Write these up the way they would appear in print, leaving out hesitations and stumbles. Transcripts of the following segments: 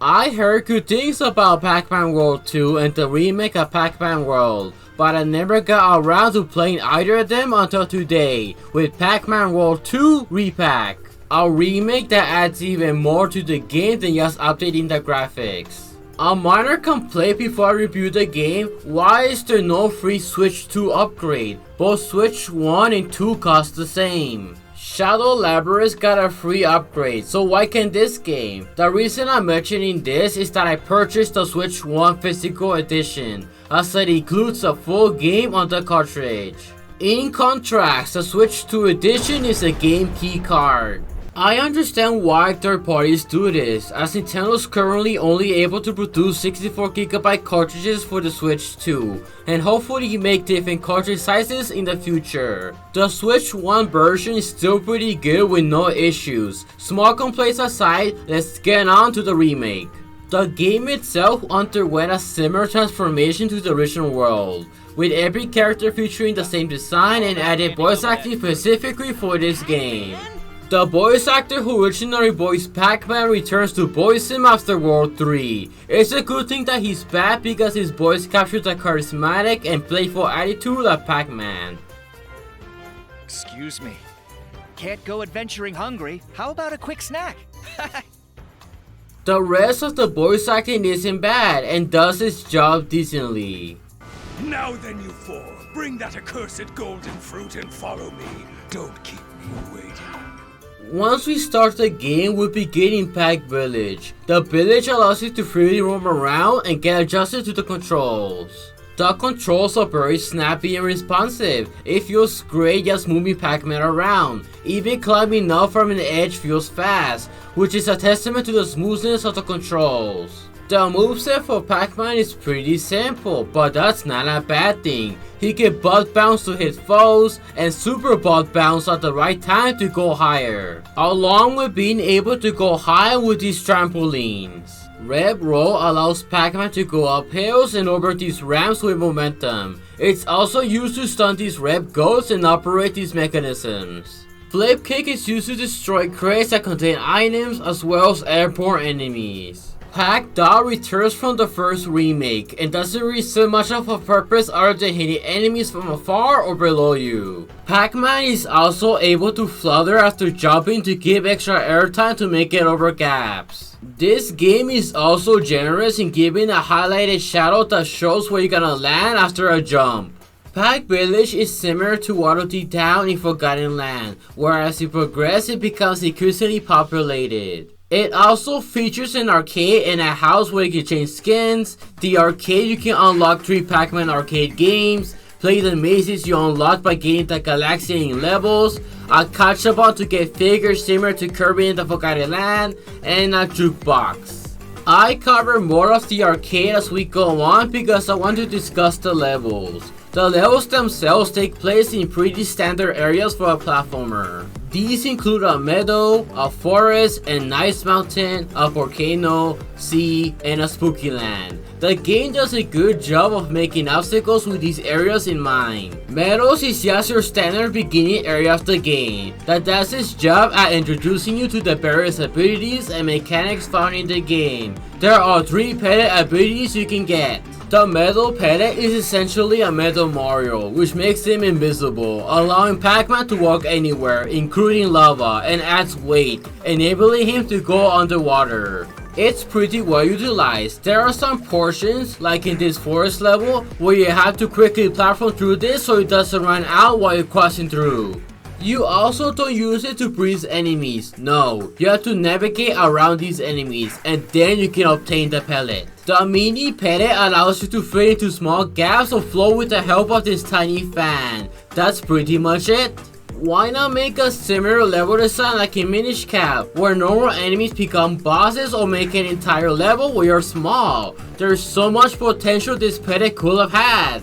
I heard good things about Pac Man World 2 and the remake of Pac Man World, but I never got around to playing either of them until today with Pac Man World 2 Repac, a remake that adds even more to the game than just updating the graphics. A minor complaint before I review the game: why is there no free Switch 2 upgrade? Both Switch 1 and 2 cost the same. Shadow Labyrinth got a free upgrade, so why can't this game? The reason I'm mentioning this is that I purchased the Switch 1 physical edition, as it includes a full game on the cartridge. In contrast, the Switch 2 edition is a game key card. I understand why third parties do this, as Nintendo is currently only able to produce 64GB cartridges for the Switch 2, and hopefully make different cartridge sizes in the future. The Switch 1 version is still pretty good with no issues. Small complaints aside, let's get on to the remake. The game itself underwent a similar transformation to the original world, with every character featuring the same design and added voice acting specifically for this game. The voice actor who originally voiced Pac-Man returns to voice him after World 3. It's a good thing that he's back because his voice captures the charismatic and playful attitude of Pac-Man. Excuse me. Can't go adventuring hungry. How about a quick snack? The rest of the voice acting isn't bad and does its job decently. Now then, you four, bring that accursed golden fruit and follow me. Don't keep me waiting. Once we start the game, we begin in Pac Village. The village allows you to freely roam around and get adjusted to the controls. The controls are very snappy and responsive. It feels great just moving Pac-Man around. Even climbing up from an edge feels fast, which is a testament to the smoothness of the controls. The moveset for Pac-Man is pretty simple, but that's not a bad thing. He can butt bounce to hit foes and super butt bounce at the right time to go higher, along with being able to go high with these trampolines. Rep Roll allows Pac-Man to go up hills and over these ramps with momentum. It's also used to stun these Rep Goats and operate these mechanisms. Flip Kick is used to destroy crates that contain items as well as airborne enemies. Pac-Dot returns from the first remake and doesn't really serve much of a purpose other than hitting enemies from afar or below you. Pac-Man is also able to flutter after jumping to give extra airtime to make it over gaps. This game is also generous in giving a highlighted shadow that shows where you're gonna land after a jump. Pac Village is similar to Waddle Dee Town in Forgotten Land, where as you progress it becomes increasingly populated. It also features an arcade and a house where you can change skins. The arcade, you can unlock 3 Pac-Man arcade games, play the mazes you unlock by getting the Galaxian levels, a catch-up to get figures similar to Kirby in the Forgotten Land, and a jukebox. I cover more of the arcade as we go on because I want to discuss the levels. The levels themselves take place in pretty standard areas for a platformer. These include a meadow, a forest, an ice mountain, a volcano, sea, and a spooky land. The game does a good job of making obstacles with these areas in mind. Meadows is just your standard beginning area of the game that does its job at introducing you to the various abilities and mechanics found in the game. There are 3 pellet abilities you can get. The Metal Pellet is essentially a Metal Mario, which makes him invisible, allowing Pac-Man to walk anywhere, including lava, and adds weight, enabling him to go underwater. It's pretty well utilized. There are some portions, like in this forest level, where you have to quickly platform through this so it doesn't run out while you're crossing through. You also don't use it to freeze enemies. No, you have to navigate around these enemies and then you can obtain the pellet. The mini pellet allows you to fit into small gaps or flow with the help of this tiny fan. That's pretty much it. Why not make a similar level design like in Minish Cap, where normal enemies become bosses, or make an entire level where you're small? There's so much potential this pellet could have had.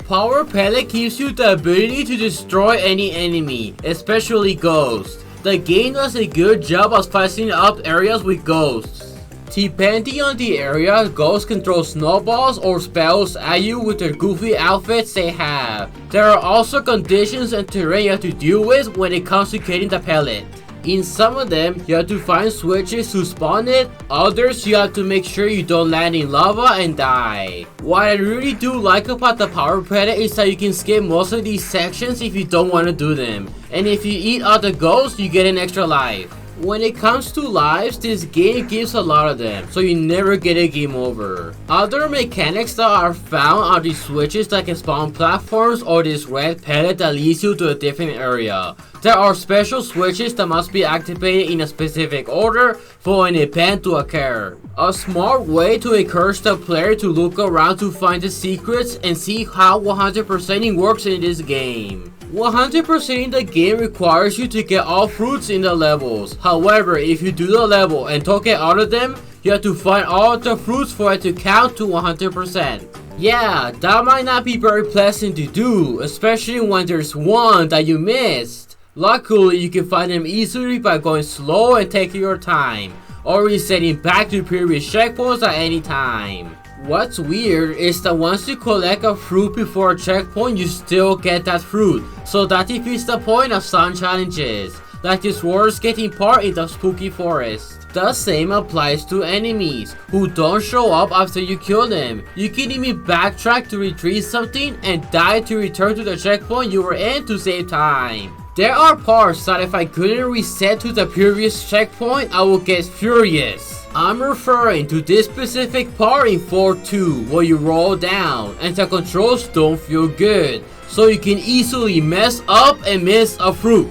Power Pellet gives you the ability to destroy any enemy, especially ghosts. The game does a good job of spicing up areas with ghosts. Depending on the area, ghosts can throw snowballs or spells at you with their goofy outfits they have. There are also conditions and terrain you have to deal with when it comes to getting the pellet. In some of them, you have to find switches to spawn it, others you have to make sure you don't land in lava and die. What I really do like about the power pellet is that you can skip most of these sections if you don't want to do them, and if you eat all the ghosts, you get an extra life. When it comes to lives, this game gives a lot of them, so you never get a game over. Other mechanics that are found are these switches that can spawn platforms or this red pellet that leads you to a different area. There are special switches that must be activated in a specific order for an event to occur. A smart way to encourage the player to look around to find the secrets and see how 100%ing works in this game. 100%ing the game requires you to get all fruits in the levels. However, if you do the level and don't get all of them, you have to find all of the fruits for it to count to 100%. Yeah, that might not be very pleasant to do, especially when there's one that you missed. Luckily, you can find them easily by going slow and taking your time, or resetting back to previous checkpoints at any time. What's weird is that once you collect a fruit before a checkpoint, you still get that fruit, so that defeats the point of some challenges, like this worst getting part in the spooky forest. The same applies to enemies, who don't show up after you kill them. You can even backtrack to retrieve something and die to return to the checkpoint you were in to save time. There are parts that if I couldn't reset to the previous checkpoint, I would get furious. I'm referring to this specific part in 4-2 where you roll down and the controls don't feel good, so you can easily mess up and miss a fruit.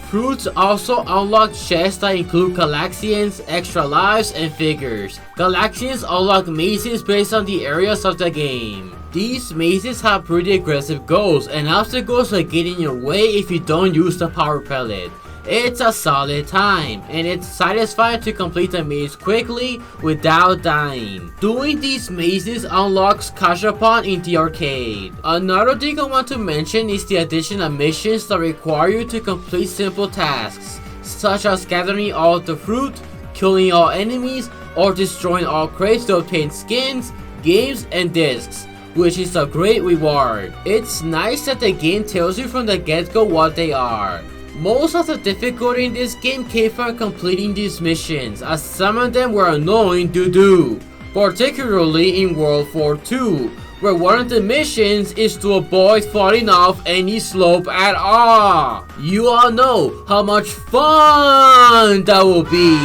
Fruits also unlock chests that include Galaxians, extra lives, and figures. Galaxians unlock mazes based on the areas of the game. These mazes have pretty aggressive goals and obstacles that get in your way if you don't use the power pellet. It's a solid time, and it's satisfying to complete the maze quickly without dying. Doing these mazes unlocks Caldera Pond in the arcade. Another thing I want to mention is the addition of missions that require you to complete simple tasks, such as gathering all of the fruit, killing all enemies, or destroying all crates to obtain skins, games, and discs, which is a great reward. It's nice that the game tells you from the get-go what they are. Most of the difficulty in this game came from completing these missions, as some of them were annoying to do, particularly in World 4-2, where one of the missions is to avoid falling off any slope at all. You all know how much fun that will be.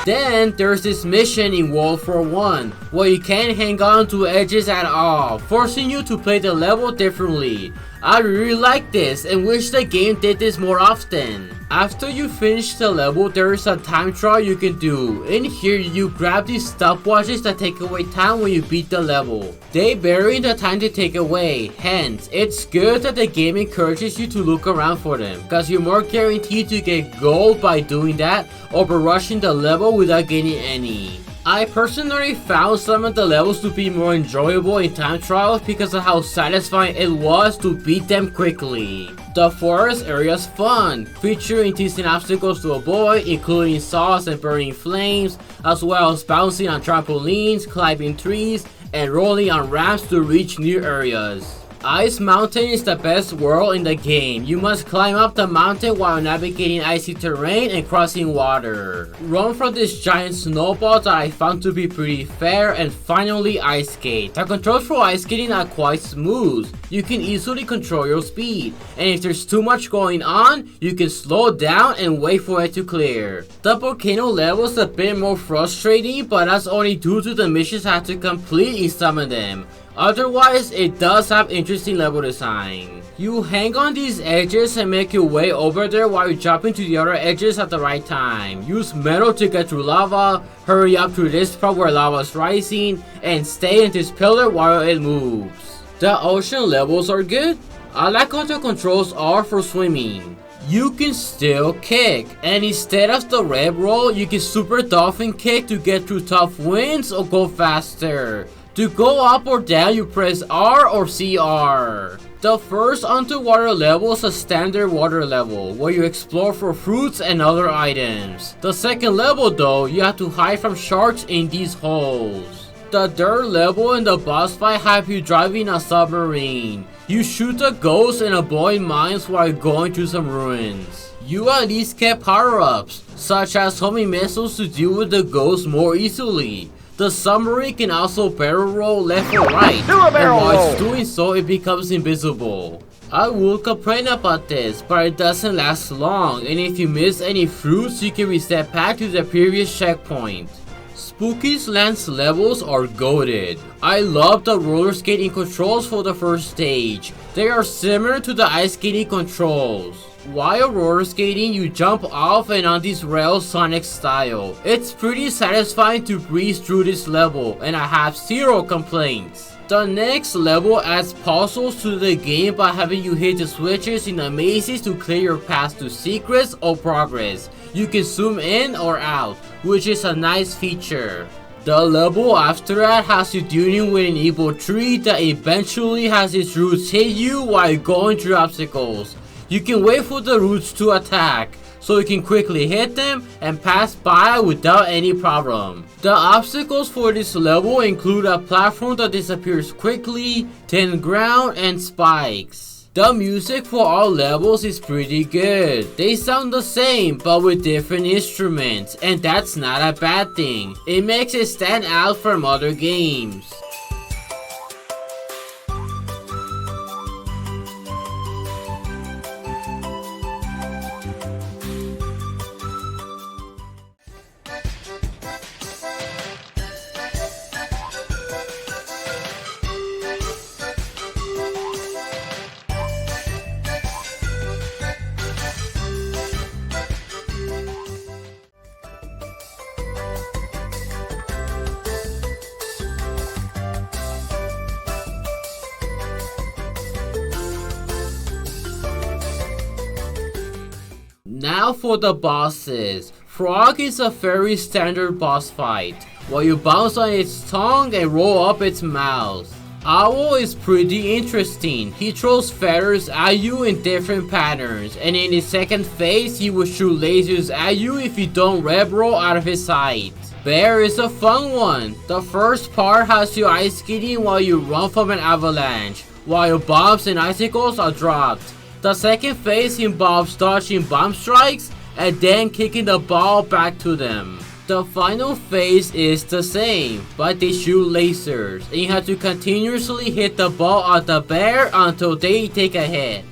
Then there's this mission in World 4-1 where you can't hang on to edges at all, forcing you to play the level differently. I really like this and wish the game did this more often. After you finish the level, there is a time trial you can do. In here, you grab these stopwatches that take away time when you beat the level. They vary the time they take away, hence, it's good that the game encourages you to look around for them, cause you're more guaranteed to get gold by doing that over rushing the level without getting any. I personally found some of the levels to be more enjoyable in time trials because of how satisfying it was to beat them quickly. The forest area is fun, featuring teasing obstacles to avoid, including saws and burning flames, as well as bouncing on trampolines, climbing trees, and rolling on ramps to reach new areas. Ice Mountain is the best world in the game. You must climb up the mountain while navigating icy terrain and crossing water. Run from this giant snowball that I found to be pretty fair, and finally ice skate. The controls for ice skating are quite smooth. You can easily control your speed, and if there's too much going on, you can slow down and wait for it to clear. The volcano level is a bit more frustrating, but that's only due to the missions I have to complete in some of them. Otherwise, it does have interesting level design. You hang on these edges and make your way over there while you jump into the other edges at the right time. Use metal to get through lava, hurry up to this part where lava is rising, and stay in this pillar while it moves. The ocean levels are good. I like how the controls are for swimming. You can still kick, and instead of the red roll, you can super dolphin kick to get through tough winds or go faster. To go up or down, you press R or CR. The first underwater level is a standard water level, where you explore for fruits and other items. The second level though, you have to hide from sharks in these holes. The third level and the boss fight have you driving a submarine. You shoot the ghosts and avoid mines while going through some ruins. You at least get power-ups, such as homing missiles to deal with the ghosts more easily. The submarine can also barrel roll left or right, and while it's doing so, it becomes invisible. I will complain about this, but it doesn't last long, and if you miss any fruits, you can reset back to the previous checkpoint. Spooky's Land's levels are goated. I love the roller skating controls for the first stage. They are similar to the ice skating controls. While roller skating, you jump off and on these rails Sonic style. It's pretty satisfying to breeze through this level, and I have zero complaints. The next level adds puzzles to the game by having you hit the switches in the mazes to clear your path to secrets or progress. You can zoom in or out, which is a nice feature. The level after that has you dealing with an evil tree that eventually has its roots hit you while going through obstacles. You can wait for the roots to attack, so you can quickly hit them and pass by without any problem. The obstacles for this level include a platform that disappears quickly, thin ground, and spikes. The music for all levels is pretty good. They sound the same but with different instruments, and that's not a bad thing. It makes it stand out from other games. Now for the bosses. Frog is a very standard boss fight, while you bounce on its tongue and roll up its mouth. Owl is pretty interesting. He throws feathers at you in different patterns, and in his second phase he will shoot lasers at you if you don't red roll out of his sight. Bear is a fun one. The first part has you ice skating while you run from an avalanche, while your bombs and icicles are dropped. The second phase involves dodging bomb strikes and then kicking the ball back to them. The final phase is the same, but they shoot lasers, and you have to continuously hit the ball at the bear until they take a hit.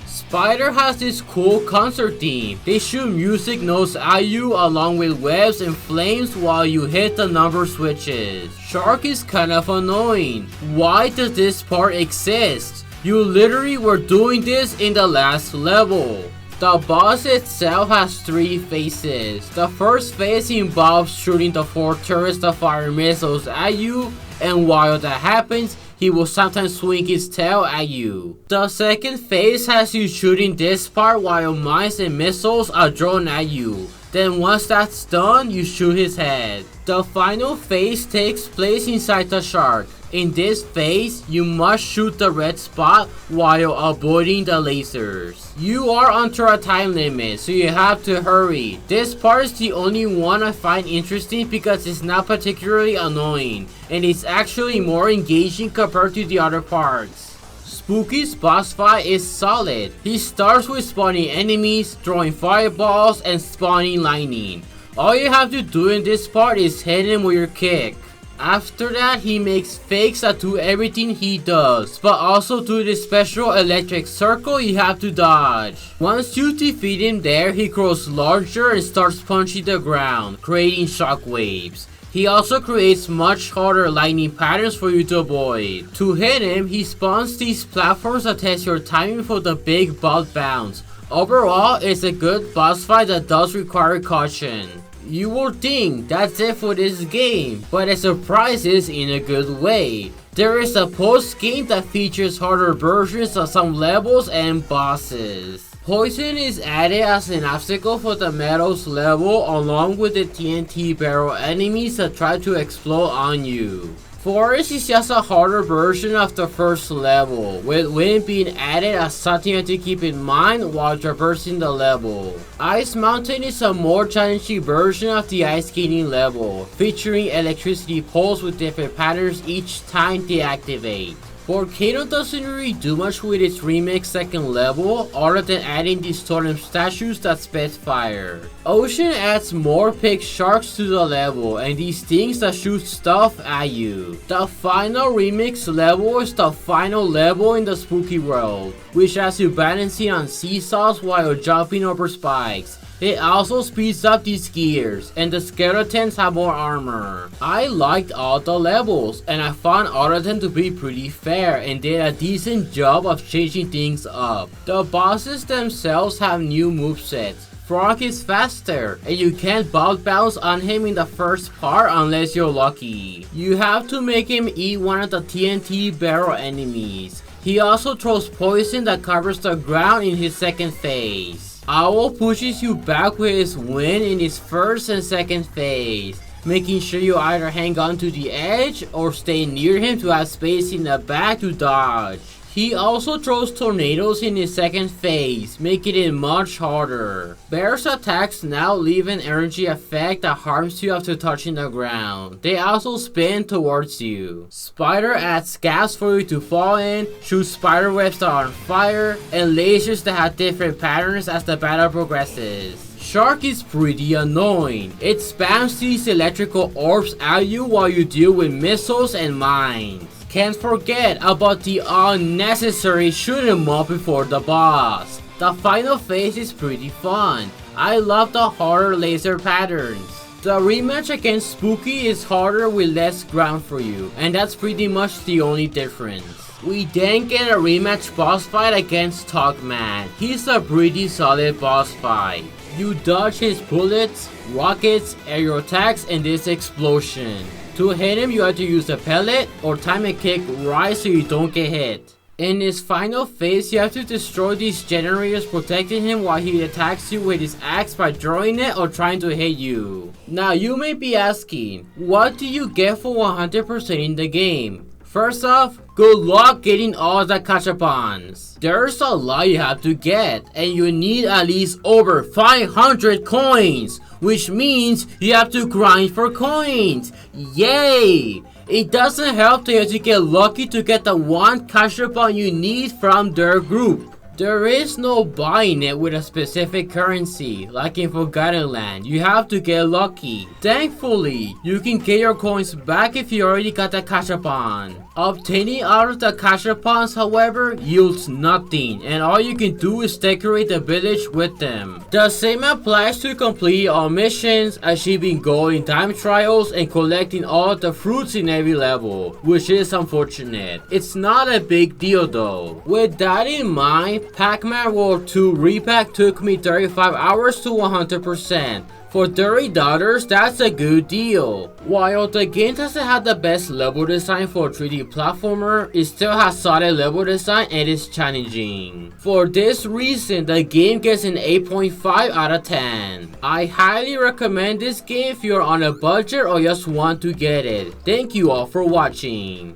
Spider has this cool concert theme. They shoot music notes at you along with webs and flames while you hit the number switches. Shark is kind of annoying. Why does this part exist? You literally were doing this in the last level. The boss itself has 3 phases. The first phase involves shooting the 4 turrets that fire missiles at you, and while that happens, he will sometimes swing his tail at you. The second phase has you shooting this part while mines and missiles are thrown at you. Then once that's done, you shoot his head. The final phase takes place inside the shark. In this phase, you must shoot the red spot while avoiding the lasers. You are under a time limit, so you have to hurry. This part is the only one I find interesting because it's not particularly annoying, and it's actually more engaging compared to the other parts. Spooky's boss fight is solid. He starts with spawning enemies, throwing fireballs, and spawning lightning. All you have to do in this part is hit him with your kick. After that, he makes fakes that do everything he does, but also do this special electric circle you have to dodge. Once you defeat him there, he grows larger and starts punching the ground, creating shockwaves. He also creates much harder lightning patterns for you to avoid. To hit him, he spawns these platforms that test your timing for the big bald bounce. Overall, it's a good boss fight that does require caution. You will think that's it for this game, but it surprises in a good way. There is a post-game that features harder versions of some levels and bosses. Poison is added as an obstacle for the Meadows level along with the TNT barrel enemies that try to explode on you. Forest is just a harder version of the first level, with wind being added as something you have to keep in mind while traversing the level. Ice Mountain is a more challenging version of the ice skating level, featuring electricity poles with different patterns each time they activate. Volcano doesn't really do much with its remake second level other than adding these totem statues that spit fire. Ocean adds more pig sharks to the level and these things that shoot stuff at you. The final remix level is the final level in the spooky world, which has you balancing on seesaws while jumping over spikes. It also speeds up these gears, and the skeletons have more armor. I liked all the levels, and I found all of them to be pretty fair and did a decent job of changing things up. The bosses themselves have new movesets. Frog is faster, and you can't bug bounce on him in the first part unless you're lucky. You have to make him eat one of the TNT barrel enemies. He also throws poison that covers the ground in his second phase. Owl pushes you back with his wind in his first and second phase, making sure you either hang on to the edge or stay near him to have space in the back to dodge. He also throws tornadoes in his second phase, making it much harder. Bear's attacks now leave an energy effect that harms you after touching the ground. They also spin towards you. Spider adds gas for you to fall in, shoots spider webs that are on fire, and lasers that have different patterns as the battle progresses. Shark is pretty annoying. It spams these electrical orbs at you while you deal with missiles and mines. Can't forget about the unnecessary shoot 'em up before the boss. The final phase is pretty fun. I love the harder laser patterns. The rematch against Spooky is harder with less ground for you, and that's pretty much the only difference. We then get a rematch boss fight against Tugman. He's a pretty solid boss fight. You dodge his bullets, rockets, aerial attacks, and this explosion. To hit him, you have to use a pellet or time a kick right so you don't get hit. In his final phase, you have to destroy these generators protecting him while he attacks you with his axe by drawing it or trying to hit you. Now you may be asking, what do you get for 100% in the game? First off, good luck getting all the gachapons. There's a lot you have to get, and you need at least over 500 coins, which means you have to grind for coins. Yay! It doesn't help that you have to get lucky to get the one gachapon you need from their group. There is no buying it with a specific currency, like in Forgotten Land. You have to get lucky. Thankfully, you can get your coins back if you already got the gachapon. Obtaining all of the gachapons, however, yields nothing, and all you can do is decorate the village with them. The same applies to completing all missions, achieving gold in time trials, and collecting all of the fruits in every level, which is unfortunate. It's not a big deal though. With that in mind, Pac Man World 2 Repac took me 35 hours to 100%. For $30, that's a good deal. While the game doesn't have the best level design for a 3D platformer, it still has solid level design and is challenging. For this reason, the game gets an 8.5 out of 10. I highly recommend this game if you're on a budget or just want to get it. Thank you all for watching.